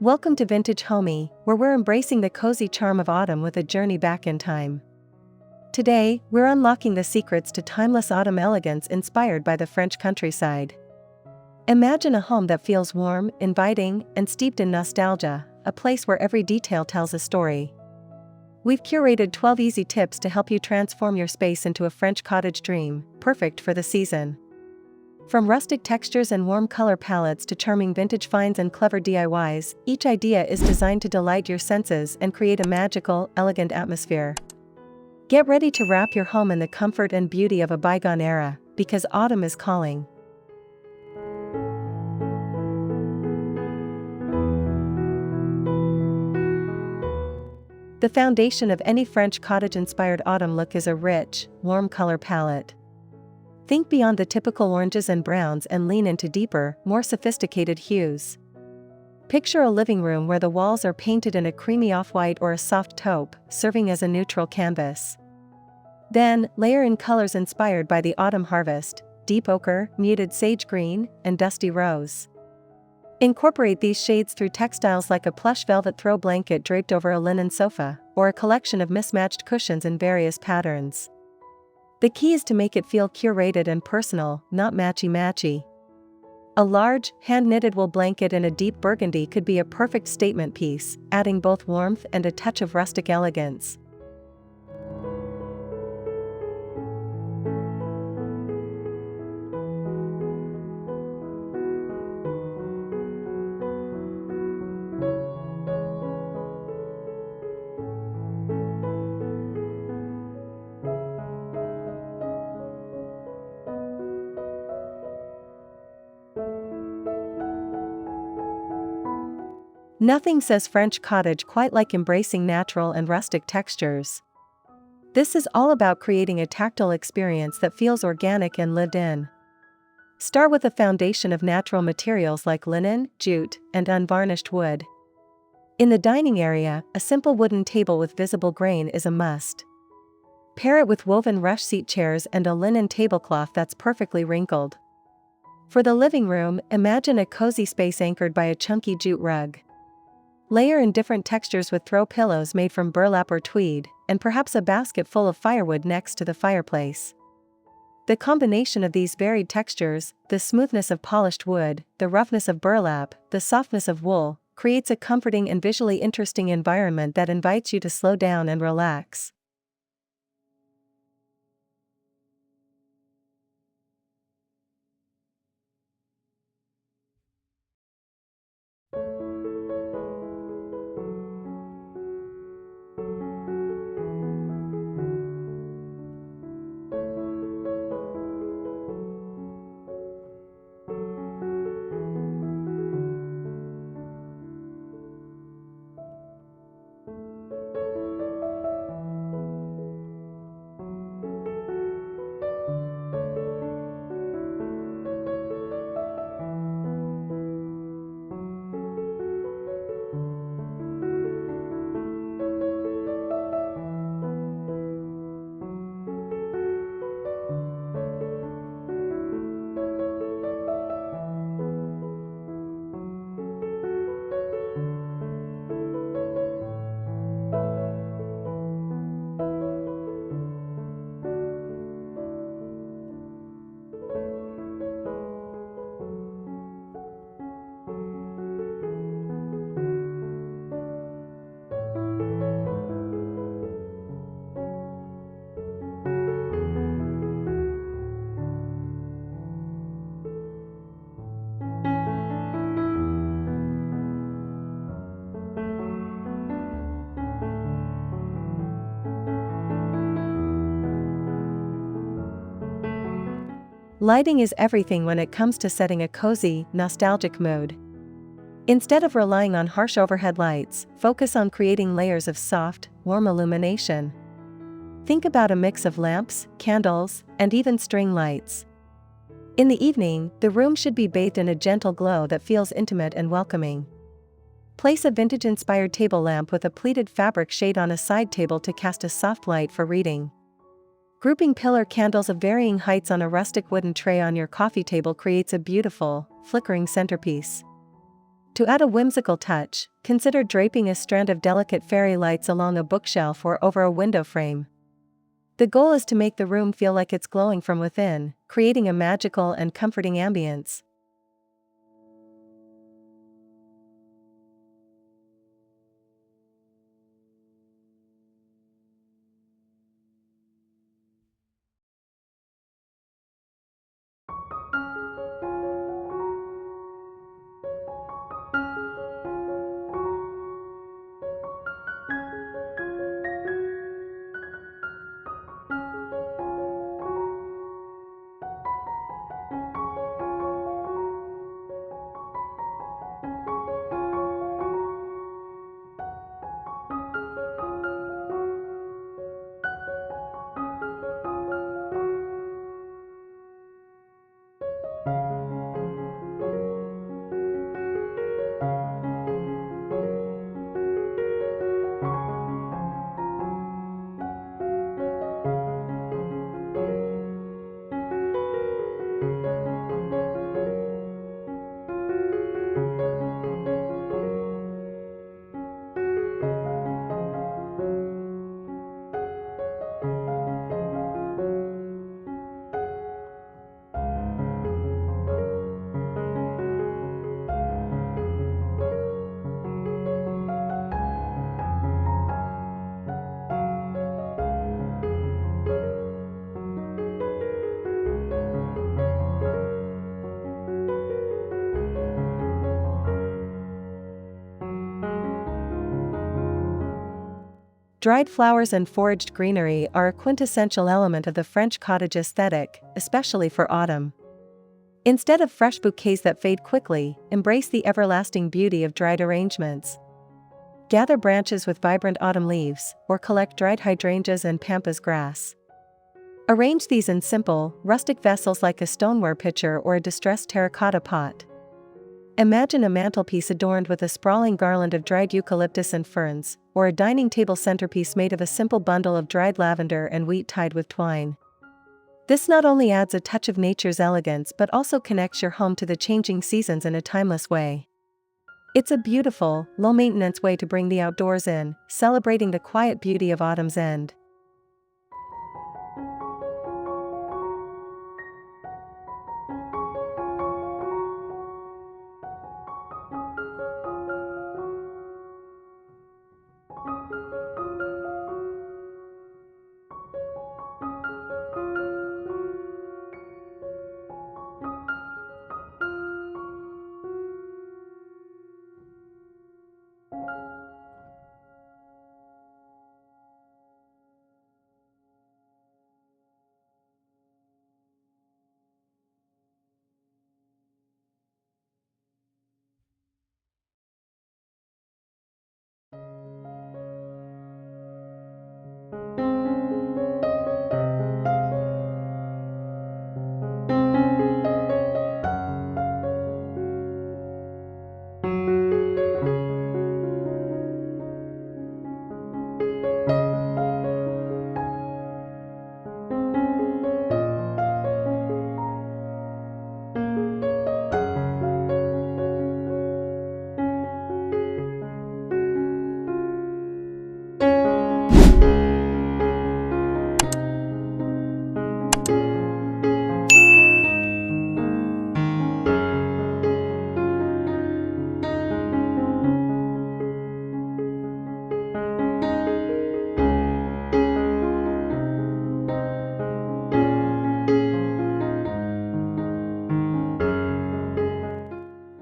Welcome to Vintage Homey, where we're embracing the cozy charm of autumn with a journey back in time. Today, we're unlocking the secrets to timeless autumn elegance inspired by the French countryside. Imagine a home that feels warm, inviting, and steeped in nostalgia, a place where every detail tells a story. We've curated 12 easy tips to help you transform your space into a French cottage dream, perfect for the season. From rustic textures and warm color palettes to charming vintage finds and clever DIYs, each idea is designed to delight your senses and create a magical, elegant atmosphere. Get ready to wrap your home in the comfort and beauty of a bygone era, because autumn is calling. The foundation of any French cottage-inspired autumn look is a rich, warm color palette. Think beyond the typical oranges and browns and lean into deeper, more sophisticated hues. Picture a living room where the walls are painted in a creamy off-white or a soft taupe, serving as a neutral canvas. Then, layer in colors inspired by the autumn harvest: deep ochre, muted sage green, and dusty rose. Incorporate these shades through textiles like a plush velvet throw blanket draped over a linen sofa, or a collection of mismatched cushions in various patterns. The key is to make it feel curated and personal, not matchy-matchy. A large, hand-knitted wool blanket in a deep burgundy could be a perfect statement piece, adding both warmth and a touch of rustic elegance. Nothing says French cottage quite like embracing natural and rustic textures. This is all about creating a tactile experience that feels organic and lived in. Start with a foundation of natural materials like linen, jute, and unvarnished wood. In the dining area, a simple wooden table with visible grain is a must. Pair it with woven rush seat chairs and a linen tablecloth that's perfectly wrinkled. For the living room, imagine a cozy space anchored by a chunky jute rug. Layer in different textures with throw pillows made from burlap or tweed, and perhaps a basket full of firewood next to the fireplace. The combination of these varied textures, the smoothness of polished wood, the roughness of burlap, the softness of wool, creates a comforting and visually interesting environment that invites you to slow down and relax. Lighting is everything when it comes to setting a cozy, nostalgic mood. Instead of relying on harsh overhead lights, focus on creating layers of soft, warm illumination. Think about a mix of lamps, candles, and even string lights. In the evening, the room should be bathed in a gentle glow that feels intimate and welcoming. Place a vintage-inspired table lamp with a pleated fabric shade on a side table to cast a soft light for reading. Grouping pillar candles of varying heights on a rustic wooden tray on your coffee table creates a beautiful, flickering centerpiece. To add a whimsical touch, consider draping a strand of delicate fairy lights along a bookshelf or over a window frame. The goal is to make the room feel like it's glowing from within, creating a magical and comforting ambience. Dried flowers and foraged greenery are a quintessential element of the French cottage aesthetic, especially for autumn. Instead of fresh bouquets that fade quickly, embrace the everlasting beauty of dried arrangements. Gather branches with vibrant autumn leaves, or collect dried hydrangeas and pampas grass. Arrange these in simple, rustic vessels like a stoneware pitcher or a distressed terracotta pot. Imagine a mantelpiece adorned with a sprawling garland of dried eucalyptus and ferns, or a dining table centerpiece made of a simple bundle of dried lavender and wheat tied with twine. This not only adds a touch of nature's elegance but also connects your home to the changing seasons in a timeless way. It's a beautiful, low-maintenance way to bring the outdoors in, celebrating the quiet beauty of autumn's end.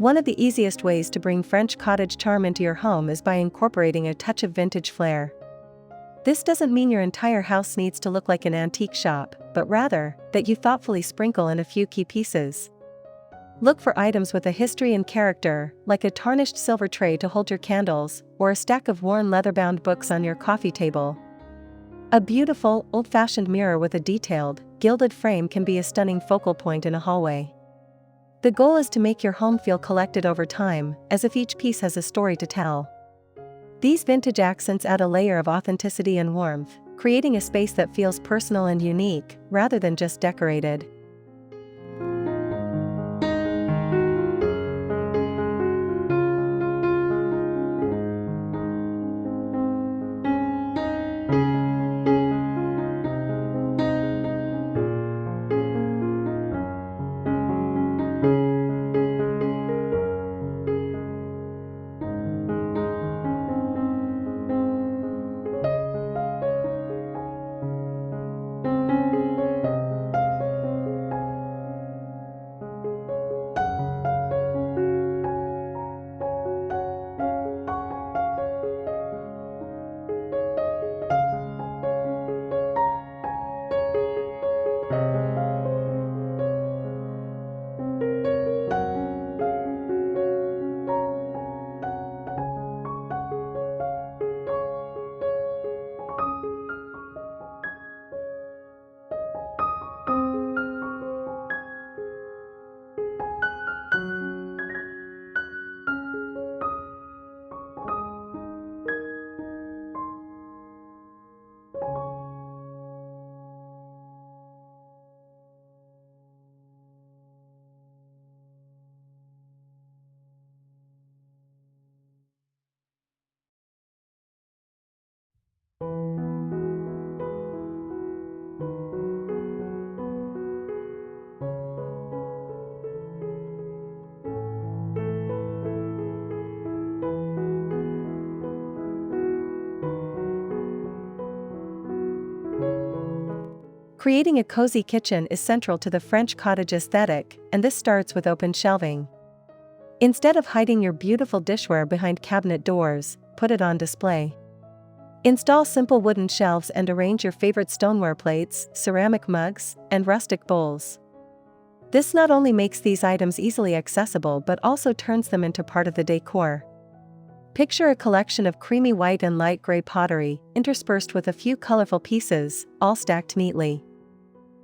One of the easiest ways to bring French cottage charm into your home is by incorporating a touch of vintage flair. This doesn't mean your entire house needs to look like an antique shop, but rather, that you thoughtfully sprinkle in a few key pieces. Look for items with a history and character, like a tarnished silver tray to hold your candles, or a stack of worn leather-bound books on your coffee table. A beautiful, old-fashioned mirror with a detailed, gilded frame can be a stunning focal point in a hallway. The goal is to make your home feel collected over time, as if each piece has a story to tell. These vintage accents add a layer of authenticity and warmth, creating a space that feels personal and unique, rather than just decorated. Creating a cozy kitchen is central to the French cottage aesthetic, and this starts with open shelving. Instead of hiding your beautiful dishware behind cabinet doors, put it on display. Install simple wooden shelves and arrange your favorite stoneware plates, ceramic mugs, and rustic bowls. This not only makes these items easily accessible but also turns them into part of the decor. Picture a collection of creamy white and light gray pottery, interspersed with a few colorful pieces, all stacked neatly.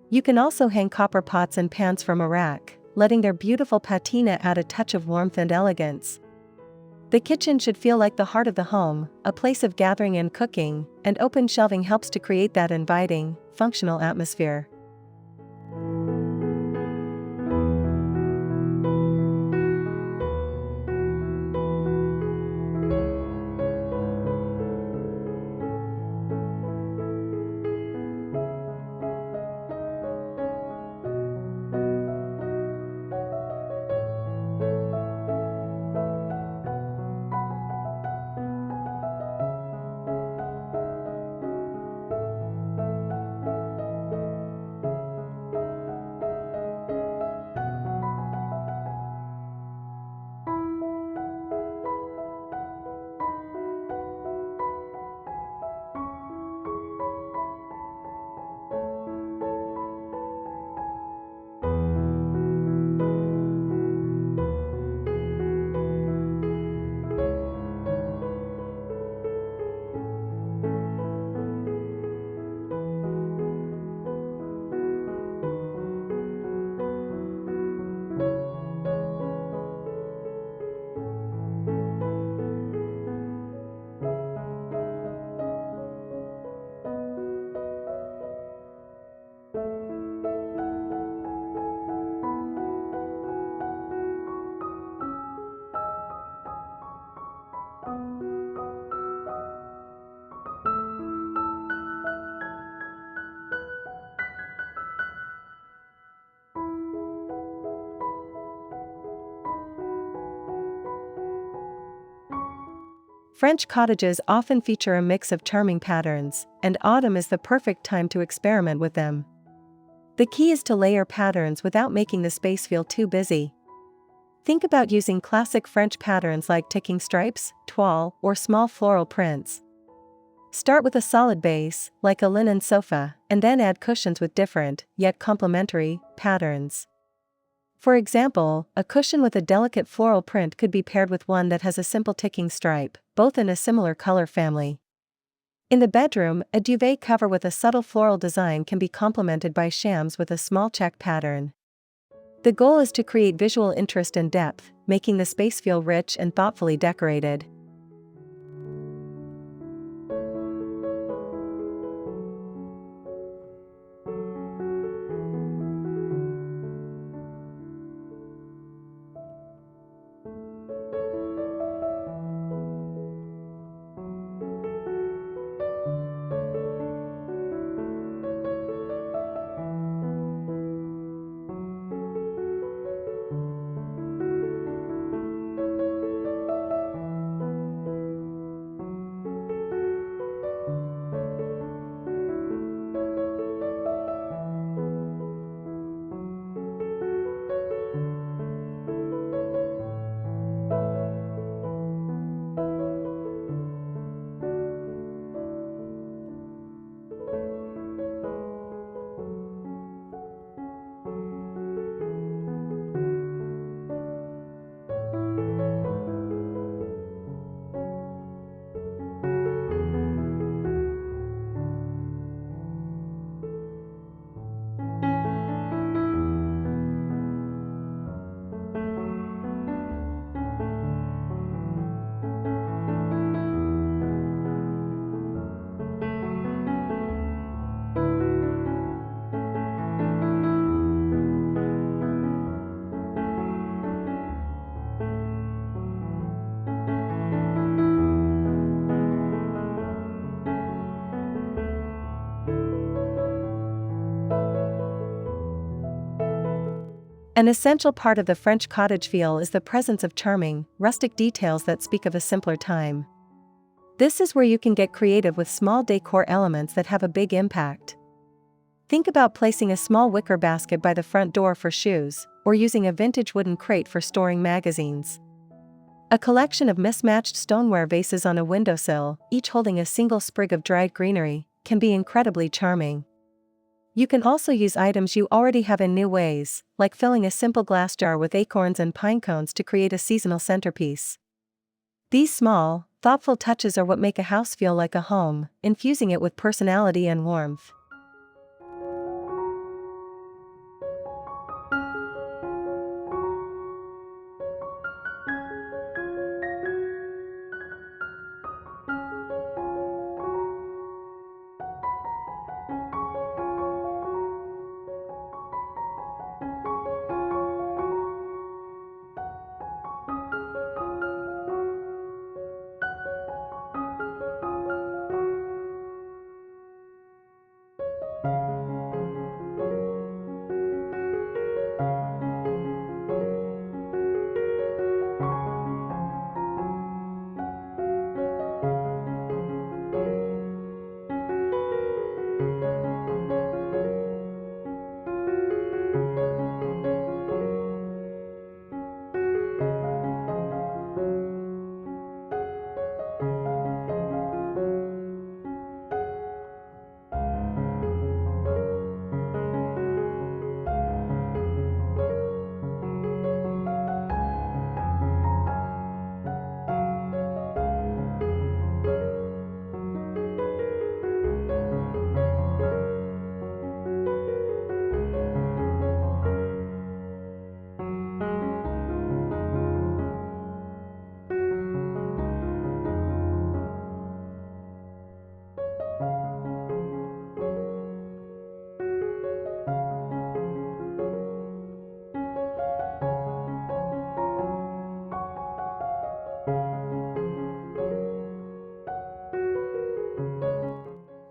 You can also hang copper pots and pans from a rack, letting their beautiful patina add a touch of warmth and elegance. The kitchen should feel like the heart of the home, a place of gathering and cooking, and open shelving helps to create that inviting, functional atmosphere. French cottages often feature a mix of charming patterns, and autumn is the perfect time to experiment with them. The key is to layer patterns without making the space feel too busy. Think about using classic French patterns like ticking stripes, toile, or small floral prints. Start with a solid base, like a linen sofa, and then add cushions with different, yet complementary, patterns. For example, a cushion with a delicate floral print could be paired with one that has a simple ticking stripe, both in a similar color family. In the bedroom, a duvet cover with a subtle floral design can be complemented by shams with a small check pattern. The goal is to create visual interest and depth, making the space feel rich and thoughtfully decorated. An essential part of the French cottage feel is the presence of charming, rustic details that speak of a simpler time. This is where you can get creative with small decor elements that have a big impact. Think about placing a small wicker basket by the front door for shoes, or using a vintage wooden crate for storing magazines. A collection of mismatched stoneware vases on a windowsill, each holding a single sprig of dried greenery, can be incredibly charming. You can also use items you already have in new ways, like filling a simple glass jar with acorns and pine cones to create a seasonal centerpiece. These small, thoughtful touches are what make a house feel like a home, infusing it with personality and warmth.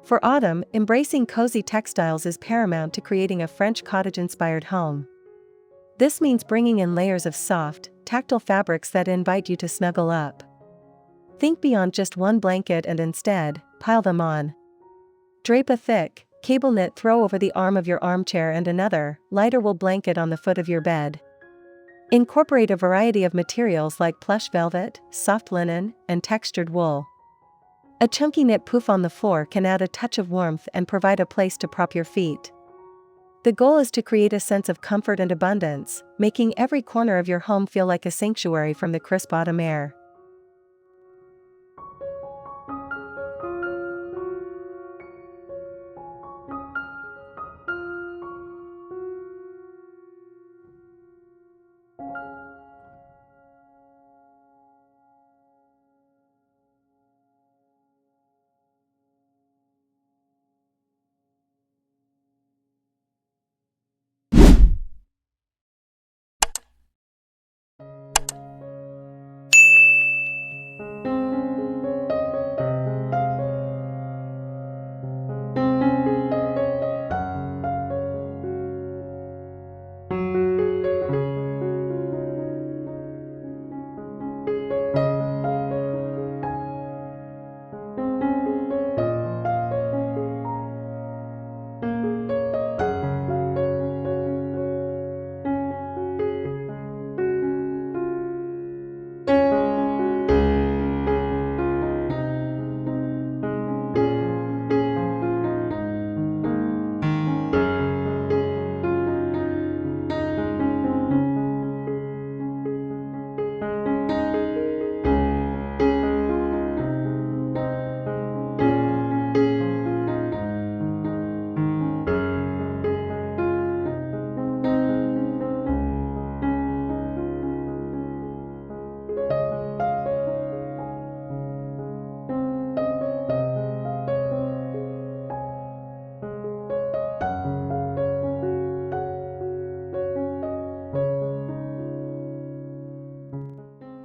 For autumn, embracing cozy textiles is paramount to creating a French cottage-inspired home. This means bringing in layers of soft, tactile fabrics that invite you to snuggle up. Think beyond just one blanket and instead, pile them on. Drape a thick, cable-knit throw over the arm of your armchair and another, lighter wool blanket on the foot of your bed. Incorporate a variety of materials like plush velvet, soft linen, and textured wool. A chunky knit poof on the floor can add a touch of warmth and provide a place to prop your feet. The goal is to create a sense of comfort and abundance, making every corner of your home feel like a sanctuary from the crisp autumn air.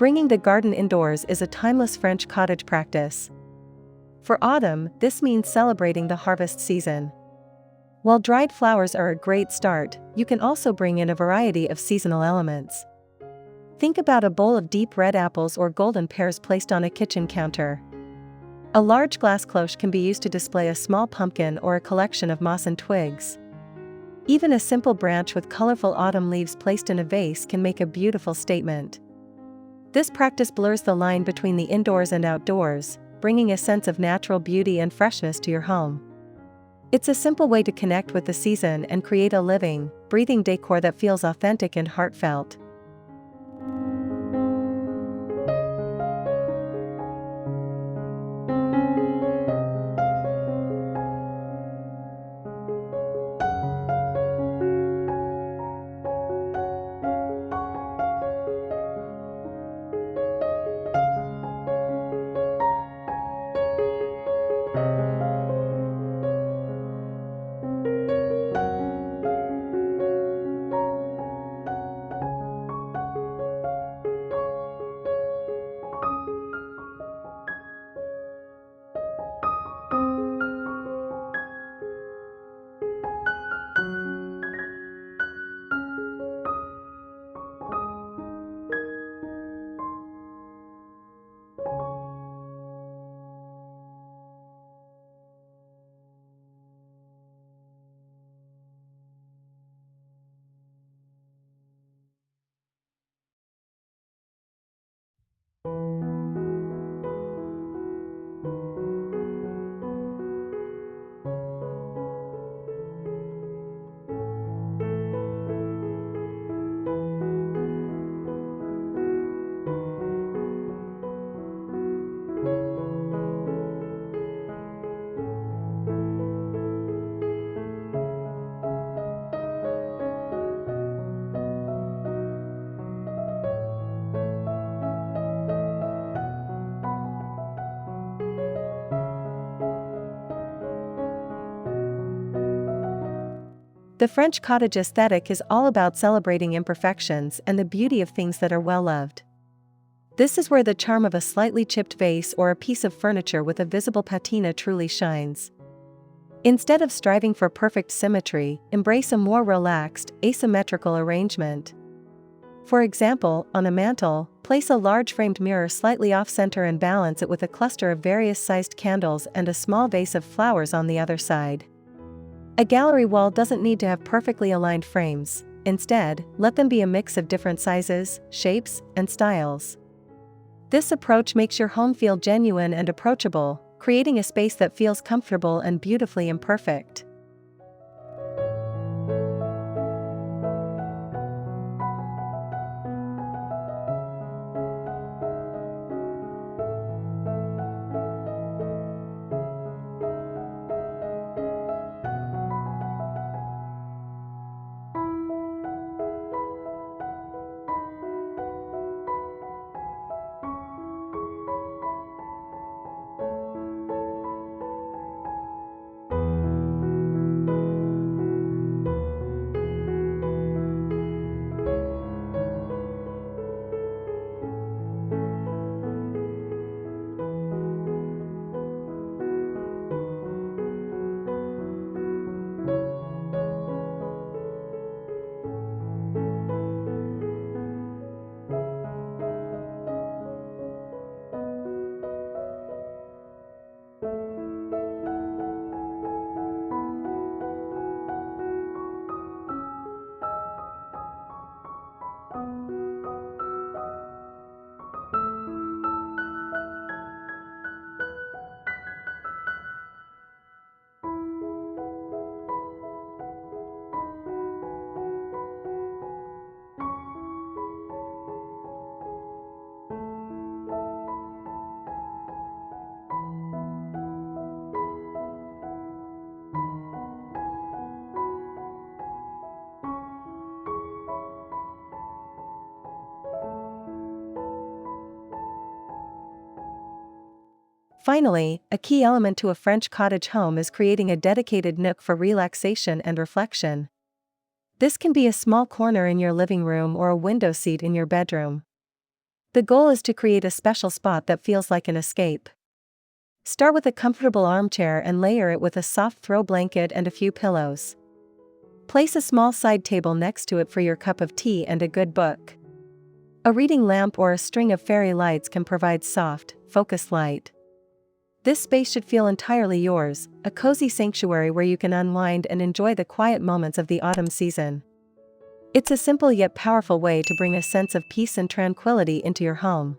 Bringing the garden indoors is a timeless French cottage practice. For autumn, this means celebrating the harvest season. While dried flowers are a great start, you can also bring in a variety of seasonal elements. Think about a bowl of deep red apples or golden pears placed on a kitchen counter. A large glass cloche can be used to display a small pumpkin or a collection of moss and twigs. Even a simple branch with colorful autumn leaves placed in a vase can make a beautiful statement. This practice blurs the line between the indoors and outdoors, bringing a sense of natural beauty and freshness to your home. It's a simple way to connect with the season and create a living, breathing decor that feels authentic and heartfelt. The French cottage aesthetic is all about celebrating imperfections and the beauty of things that are well loved. This is where the charm of a slightly chipped vase or a piece of furniture with a visible patina truly shines. Instead of striving for perfect symmetry, embrace a more relaxed, asymmetrical arrangement. For example, on a mantel, place a large framed mirror slightly off-center and balance it with a cluster of various sized candles and a small vase of flowers on the other side. A gallery wall doesn't need to have perfectly aligned frames. Instead, let them be a mix of different sizes, shapes, and styles. This approach makes your home feel genuine and approachable, creating a space that feels comfortable and beautifully imperfect. Finally, a key element to a French cottage home is creating a dedicated nook for relaxation and reflection. This can be a small corner in your living room or a window seat in your bedroom. The goal is to create a special spot that feels like an escape. Start with a comfortable armchair and layer it with a soft throw blanket and a few pillows. Place a small side table next to it for your cup of tea and a good book. A reading lamp or a string of fairy lights can provide soft, focused light. This space should feel entirely yours, a cozy sanctuary where you can unwind and enjoy the quiet moments of the autumn season. It's a simple yet powerful way to bring a sense of peace and tranquility into your home.